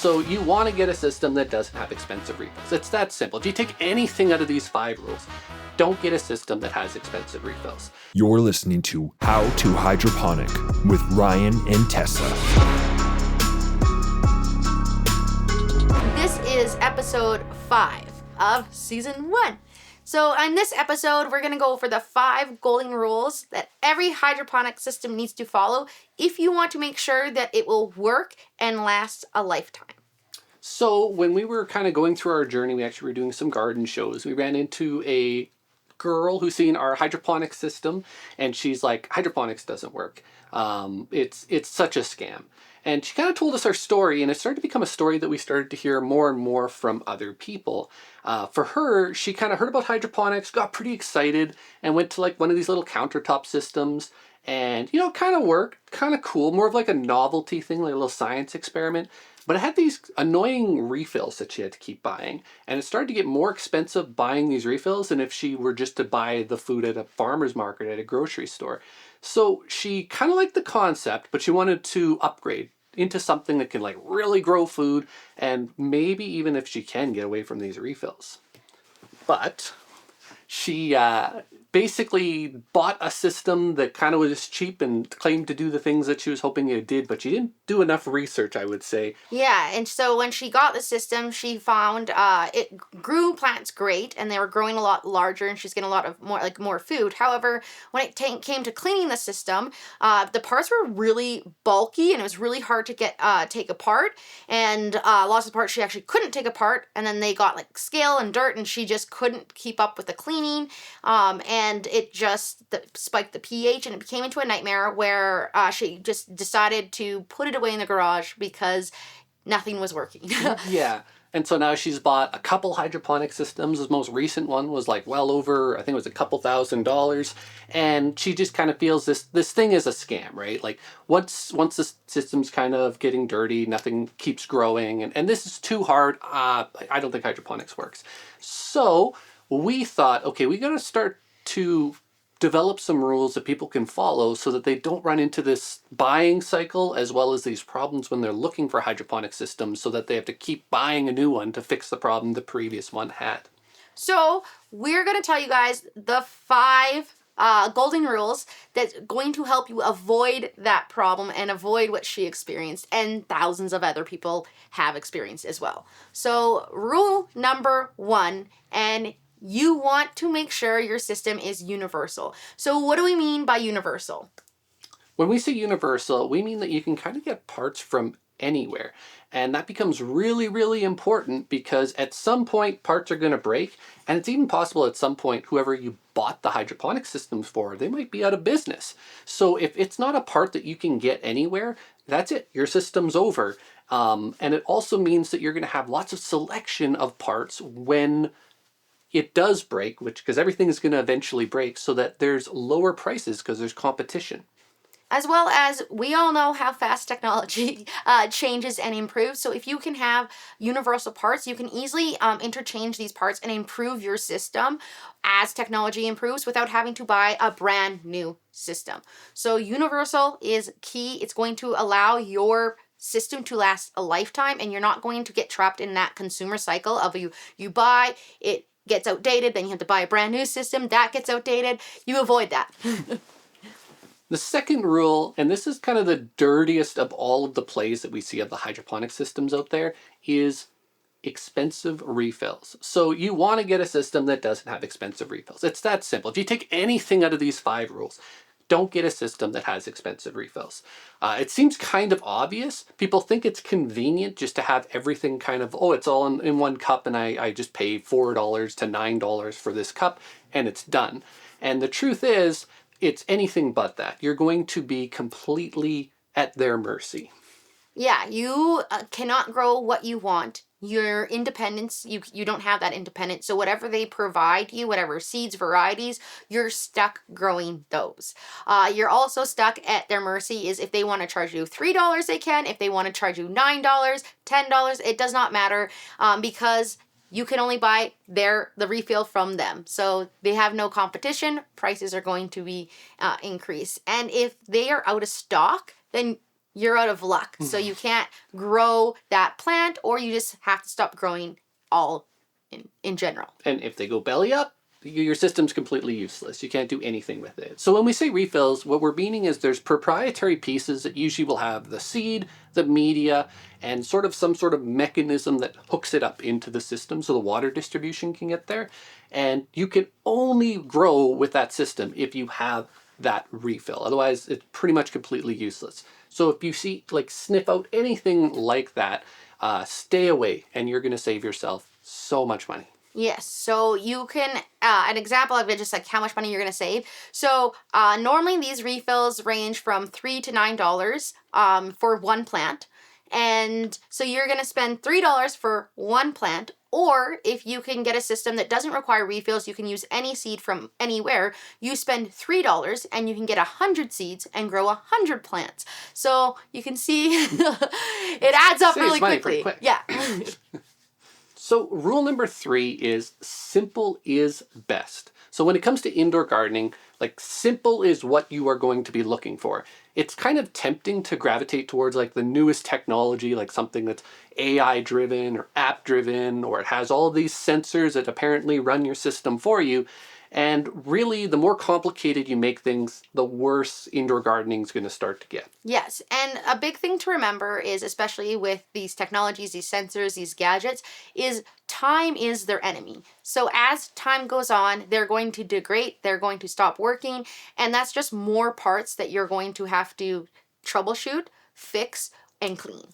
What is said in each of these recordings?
So you want to get a system that doesn't have expensive refills. It's that simple. If you take anything out of these 5 rules, don't get a system that has expensive refills. You're listening to How to Hydroponic with Ryan and Tessa. This is episode 5 of season 1. So in this episode, we're going to go over the 5 golden rules that every hydroponic system needs to follow if you want to make sure that it will work and last a lifetime. So when we were kind of going through our journey, we actually were doing some garden shows. We ran into a girl who's seen our hydroponic system, and she's like, hydroponics doesn't work. It's such a scam. And she kind of told us her story, and it started to become a story that we started to hear more and more from other people. For her, she kind of heard about hydroponics, got pretty excited, and went to like one of these little countertop systems, and kind of worked, kind of cool, more of like a novelty thing, like a little science experiment. But it had these annoying refills that she had to keep buying, and it started to get more expensive buying these refills than if she were just to buy the food at a farmer's market at a grocery store. So she kind of liked the concept, but she wanted to upgrade into something that can like really grow food, and maybe even if she can get away from these refills. But she basically bought a system that kind of was cheap and claimed to do the things that she was hoping it did, but she didn't do enough research, I would say. Yeah, and so when she got the system, she found it grew plants great, and they were growing a lot larger, and she's getting a lot of more food. However, when it came to cleaning the system, the parts were really bulky, and it was really hard to take apart. And lots of parts she actually couldn't take apart, and then they got like scale and dirt, and she just couldn't keep up with the cleaning. And it just spiked the pH, and it became into a nightmare where she just decided to put it away in the garage because nothing was working. Yeah. And so now she's bought a couple hydroponic systems. His most recent one was like well over, I think it was a couple $1,000s. And she just kind of feels this thing is a scam, right? Like once the system's kind of getting dirty, nothing keeps growing. And this is too hard. I don't think hydroponics works. So we thought, okay, we got to start to develop some rules that people can follow so that they don't run into this buying cycle as well as these problems when they're looking for hydroponic systems, so that they have to keep buying a new one to fix the problem the previous one had. So we're going to tell you guys the 5 golden rules that's going to help you avoid that problem and avoid what she experienced and thousands of other people have experienced as well. So rule number 1, and you want to make sure your system is universal. So what do we mean by universal? When we say universal, we mean that you can kind of get parts from anywhere. And that becomes really, really important because at some point parts are going to break. And it's even possible at some point, whoever you bought the hydroponic systems for, they might be out of business. So if it's not a part that you can get anywhere, that's it. Your system's over. And it also means that you're going to have lots of selection of parts when it does break, because everything is going to eventually break, so that there's lower prices because there's competition. As well as we all know how fast technology changes and improves. So if you can have universal parts, you can easily interchange these parts and improve your system as technology improves without having to buy a brand new system. So universal is key. It's going to allow your system to last a lifetime, and you're not going to get trapped in that consumer cycle of you buy, it gets outdated, then you have to buy a brand new system, that gets outdated. You avoid that. The second rule, and this is kind of the dirtiest of all of the plays that we see of the hydroponic systems out there, is expensive refills. So you want to get a system that doesn't have expensive refills. It's that simple. If you take anything out of these 5 rules, don't get a system that has expensive refills. It seems kind of obvious. People think it's convenient just to have everything kind of, it's all in one cup, and I just pay $4 to $9 for this cup and it's done. And the truth is, it's anything but that. You're going to be completely at their mercy. Yeah, you cannot grow what you want. Your independence, you don't have that independence. So whatever they provide you, whatever seeds, varieties, you're stuck growing those. You're also stuck at their mercy. Is if they want to charge you $3, they can. If they want to charge you $9, $10, it does not matter, because you can only buy the refill from them. So they have no competition. Prices are going to be increased. And if they are out of stock, then you're out of luck. So you can't grow that plant, or you just have to stop growing all in general. And if they go belly up, your system's completely useless. You can't do anything with it. So when we say refills, what we're meaning is there's proprietary pieces that usually will have the seed, the media, and sort of some sort of mechanism that hooks it up into the system so the water distribution can get there. And you can only grow with that system if you have that refill. Otherwise, it's pretty much completely useless. So if you see, like, sniff out anything like that, stay away, and you're going to save yourself so much money. Yes, so you can, an example of it, just like how much money you're going to save. So normally these refills range from $3 to $9 for one plant. And so you're going to spend $3 for one plant. Or if you can get a system that doesn't require refills, you can use any seed from anywhere. You spend $3 and you can get 100 seeds and grow 100 plants. So you can see it adds up Saves really money quickly. pretty quick. Yeah. So rule number 3 is simple is best. So when it comes to indoor gardening, like, simple is what you are going to be looking for. It's kind of tempting to gravitate towards like the newest technology, like something that's AI driven or app driven, or it has all of these sensors that apparently run your system for you. And really, the more complicated you make things, the worse indoor gardening is going to start to get. Yes, and a big thing to remember is, especially with these technologies, these sensors, these gadgets, is time is their enemy. So as time goes on, they're going to degrade, they're going to stop working, and that's just more parts that you're going to have to troubleshoot, fix, and clean.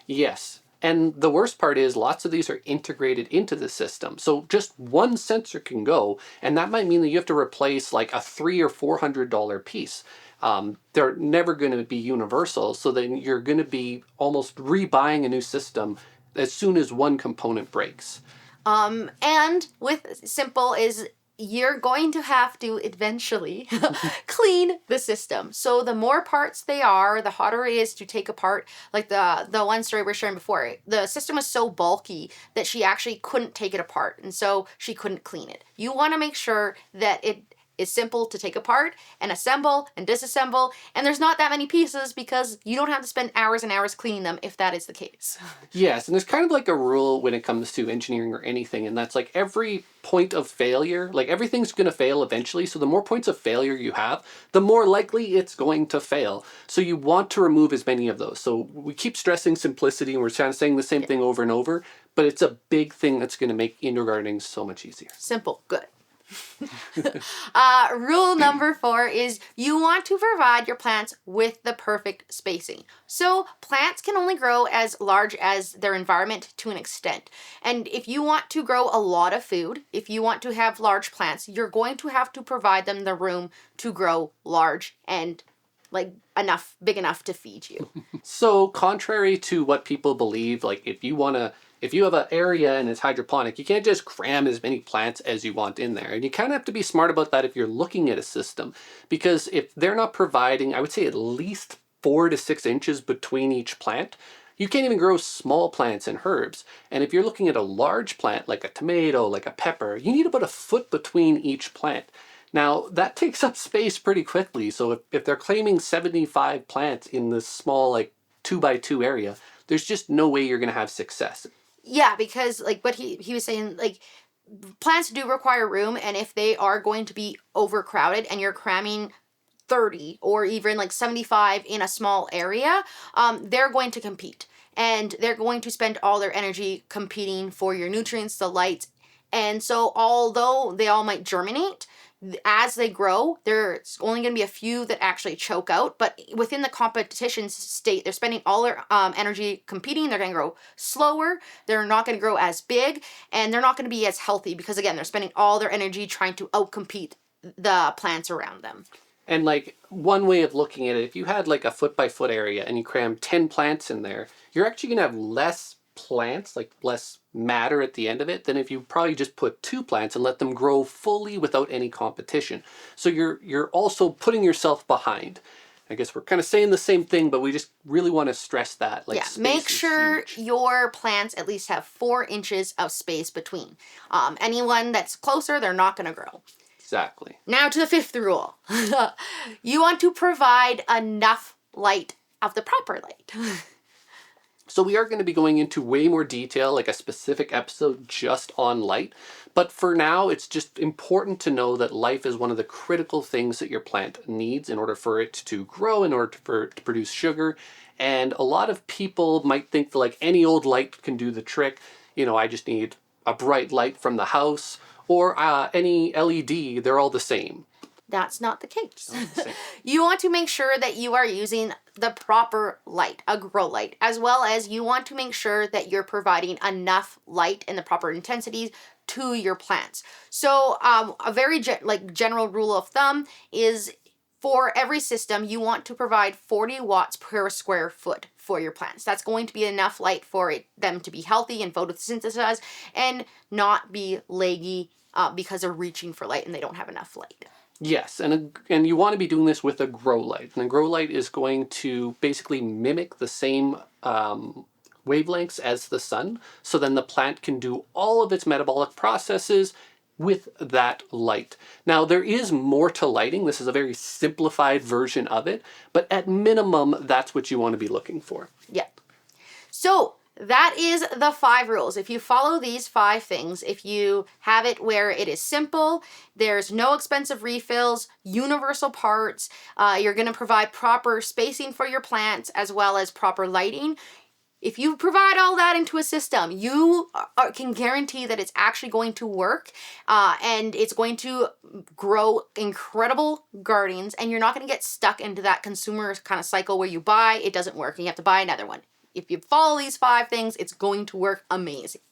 Yes. And the worst part is lots of these are integrated into the system. So just one sensor can go, and that might mean that you have to replace like a $300 or $400 piece. They're never going to be universal, so then you're going to be almost rebuying a new system as soon as one component breaks. And with simple is you're going to have to eventually clean the system. So the more parts they are, the harder it is to take apart. Like the one story we were sharing before, the system was so bulky that she actually couldn't take it apart, and so she couldn't clean it. You want to make sure that it is simple to take apart and assemble and disassemble, and there's not that many pieces because you don't have to spend hours and hours cleaning them if that is the case. Yes, and there's kind of like a rule when it comes to engineering or anything, and that's like every point of failure, like everything's going to fail eventually, so the more points of failure you have, the more likely it's going to fail. So you want to remove as many of those. So we keep stressing simplicity, and we're kind of saying the same thing over and over, but it's a big thing that's going to make indoor gardening so much easier. Simple, good. Rule number 4 is you want to provide your plants with the perfect spacing. So plants can only grow as large as their environment to an extent. And if you want to grow a lot of food, if you want to have large plants, you're going to have to provide them the room to grow large and like big enough to feed you. So contrary to what people believe, like if you have an area and it's hydroponic, you can't just cram as many plants as you want in there. And you kind of have to be smart about that if you're looking at a system, because if they're not providing, I would say, at least 4 to 6 inches between each plant, you can't even grow small plants and herbs. And if you're looking at a large plant like a tomato, like a pepper, you need about a foot between each plant. Now, that takes up space pretty quickly. So if they're claiming 75 plants in this small, like 2x2 area, there's just no way you're going to have success. Yeah, because like what he was saying, like plants do require room, and if they are going to be overcrowded and you're cramming 30 or even like 75 in a small area, they're going to compete. And they're going to spend all their energy competing for your nutrients, the light. And so although they all might germinate, as they grow, there's only going to be a few that actually choke out. But within the competition state, they're spending all their energy competing. They're going to grow slower. They're not going to grow as big. And they're not going to be as healthy because, again, they're spending all their energy trying to outcompete the plants around them. And like one way of looking at it, if you had like a foot by foot area and you cram 10 plants in there, you're actually going to have less plants, like less matter at the end of it, than if you probably just put 2 plants and let them grow fully without any competition. So you're also putting yourself behind. I guess we're kind of saying the same thing, but we just really want to stress that. Like, yeah, make sure your plants at least have 4 inches of space between. Anyone that's closer, they're not going to grow. Exactly. Now to the 5th rule. You want to provide enough light of the proper light. So we are going to be going into way more detail, like a specific episode just on light. But for now, it's just important to know that life is one of the critical things that your plant needs in order for it to grow, in order for it to produce sugar. And a lot of people might think that like any old light can do the trick. You know, I just need a bright light from the house, or any LED, they're all the same. That's not the case. Not the same. You want to make sure that you are using the proper light, a grow light, as well as you want to make sure that you're providing enough light in the proper intensities to your plants. So a very general rule of thumb is for every system, you want to provide 40 watts per square foot for your plants. That's going to be enough light for them to be healthy and photosynthesize and not be laggy because they're reaching for light and they don't have enough light. Yes, and you want to be doing this with a grow light. And a grow light is going to basically mimic the same wavelengths as the sun, so then the plant can do all of its metabolic processes with that light. Now, there is more to lighting. This is a very simplified version of it, but at minimum, that's what you want to be looking for. Yeah. So that is the 5 rules. If you follow these 5 things, if you have it where it is simple, there's no expensive refills, universal parts, you're going to provide proper spacing for your plants as well as proper lighting. If you provide all that into a system, you can guarantee that it's actually going to work and it's going to grow incredible gardens, and you're not going to get stuck into that consumer kind of cycle where you buy, it doesn't work, and you have to buy another one. If you follow these 5 things, it's going to work amazing.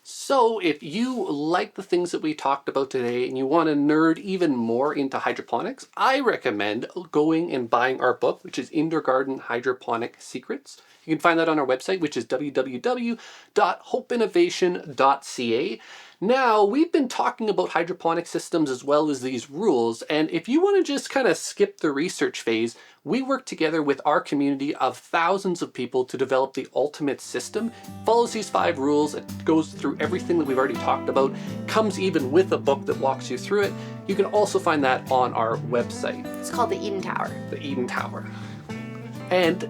So if you like the things that we talked about today and you want to nerd even more into hydroponics, I recommend going and buying our book, which is Indoor Garden Hydroponic Secrets. You can find that on our website, which is www.hopeinnovation.ca. Now, we've been talking about hydroponic systems as well as these rules, and if you want to just kind of skip the research phase, we work together with our community of thousands of people to develop the ultimate system. Follows these 5 rules, it goes through everything that we've already talked about, comes even with a book that walks you through it. You can also find that on our website. It's called the Eden Tower. The Eden Tower. And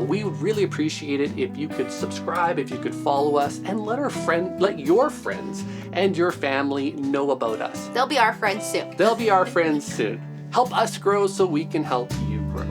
we would really appreciate it if you could subscribe, if you could follow us, and let your friends and your family know about us. They'll be our friends soon. They'll be our friends soon. Help us grow so we can help you grow.